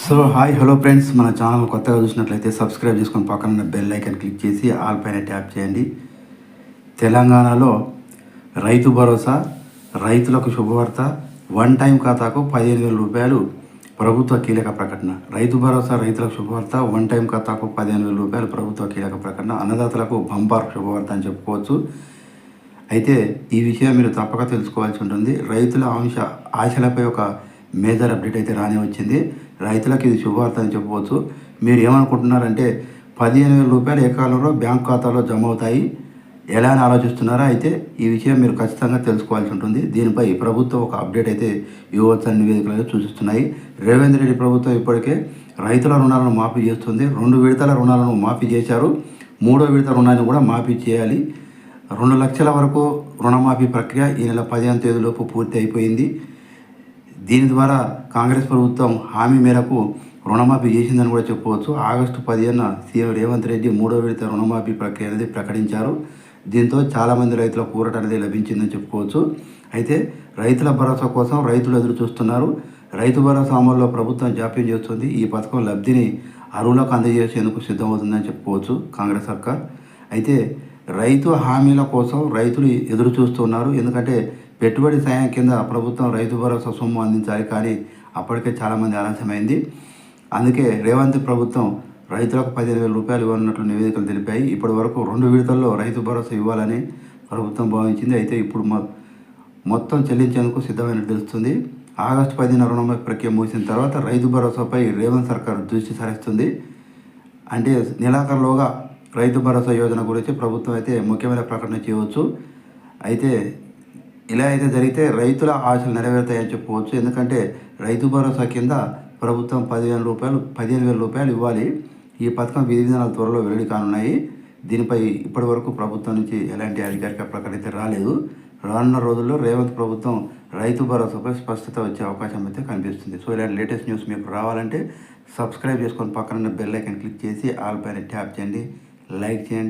So hi hello friends, మన channel కొత్తగా చూసినట్లయితే సబ్స్క్రైబ్ చేసుకొని పక్కన ఉన్న బెల్ ఐకాన్ క్లిక్ చేసి ఆల్ పైన ట్యాప్ చేయండి. తెలంగాణలో రైతు భరోసా, రైతులకు శుభవార్త. వన్ టైం ఖాతాకు 15,000 రూపాయలు ప్రభుత్వ కీలక ప్రకటన. రైతు భరోసా, రైతులకు శుభవార్త. వన్ టైం ఖాతాకు 15,000 రూపాయలు ప్రభుత్వ కీలక ప్రకటన. అన్నదాతలకు బంపర్ శుభవార్త అని చెప్పుకోవచ్చు. అయితే ఈ విషయం మీరు తప్పక తెలుసుకోవాల్సి ఉంటుంది. రైతుల ఆశలపై ఒక మేజర్ అప్డేట్ అయితే రానే వచ్చింది. రైతులకు ఇది శుభవార్త అని చెప్పవచ్చు. మీరు ఏమనుకుంటున్నారంటే 15,000 రూపాయలు ఏకాలంలో బ్యాంక్ ఖాతాలో జమ అవుతాయి ఎలా అని ఆలోచిస్తున్నారా? అయితే ఈ విషయం మీరు ఖచ్చితంగా తెలుసుకోవాల్సి ఉంటుంది. దీనిపై ప్రభుత్వం ఒక అప్డేట్ అయితే ఇవ్వవచ్చని నివేదికలు సూచిస్తున్నాయి. రేవంత్ రెడ్డి ప్రభుత్వం ఇప్పటికే రైతుల రుణాలను మాఫీ చేస్తుంది. 2 విడతల రుణాలను మాఫీ చేశారు. 3వ విడత రుణాన్ని కూడా మాఫీ చేయాలి. 2 లక్షల వరకు రుణమాఫీ ప్రక్రియ ఈ నెల 15వ తేదీలోపు పూర్తి అయిపోయింది. దీని ద్వారా కాంగ్రెస్ ప్రభుత్వం హామీ మేరకు రుణమాఫీ చేసిందని కూడా చెప్పవచ్చు. ఆగస్టు 15న సీఎం రేవంత్ రెడ్డి 3వ విడత రుణమాఫీ ప్రక్రియ అనేది ప్రకటించారు. దీంతో చాలామంది రైతులకు ఊరట అనేది లభించిందని చెప్పుకోవచ్చు. అయితే రైతుల భరోసా కోసం రైతులు ఎదురు చూస్తున్నారు. రైతు భరోసా అమల్లో ప్రభుత్వం జాప్యం చేస్తుంది. ఈ పథకం లబ్ధిని అర్హులకు అందజేసేందుకు సిద్ధమవుతుందని చెప్పుకోవచ్చు కాంగ్రెస్ సర్కార్. అయితే రైతు హామీల కోసం రైతులు ఎదురు చూస్తున్నారు. ఎందుకంటే పెట్టుబడి సాయం కింద ప్రభుత్వం రైతు భరోసా సొమ్ము అందించాలి, కానీ అప్పటికే చాలామంది ఆలస్యమైంది. అందుకే రేవంత్ ప్రభుత్వం రైతులకు 15,000 రూపాయలు ఇవ్వనున్నట్లు నివేదికలు తెలిపాయి. ఇప్పటి వరకు 2 విడతల్లో రైతు భరోసా ఇవ్వాలని ప్రభుత్వం భావించింది. అయితే ఇప్పుడు మొత్తం చెల్లించేందుకు సిద్ధమైనట్టు తెలుస్తుంది. ఆగస్టు 10న రుణమాఫీ ప్రక్రియ ముగిసిన తర్వాత రైతు భరోసాపై రేవంత్ సర్కార్ దృష్టి సారిస్తుంది. అంటే నెలాఖరులోగా రైతు భరోసా యోజన గురించి ప్రభుత్వం అయితే ముఖ్యమైన ప్రకటన చేయవచ్చు. అయితే ఇలా అయితే జరిగితే రైతుల ఆశలు నెరవేరుతాయని చెప్పుకోవచ్చు. ఎందుకంటే రైతు భరోసా కింద ప్రభుత్వం 15,000 రూపాయలు ఇవ్వాలి. ఈ పథకం విధి విధానాలు త్వరలో వెల్లడి కానున్నాయి. దీనిపై ఇప్పటి వరకు ప్రభుత్వం నుంచి ఎలాంటి అధికారిక ప్రకటన అయితే రాలేదు. రానున్న రోజుల్లో రేవంత్ ప్రభుత్వం రైతు భరోసాపై స్పష్టత వచ్చే అవకాశం అయితే కనిపిస్తుంది. సో ఇలాంటి లేటెస్ట్ న్యూస్ మీకు రావాలంటే సబ్స్క్రైబ్ చేసుకొని పక్కన బెల్ ఐకాన్ క్లిక్ చేసి ఆల్ పైన ట్యాప్ చేయండి, లైక్ చేయండి.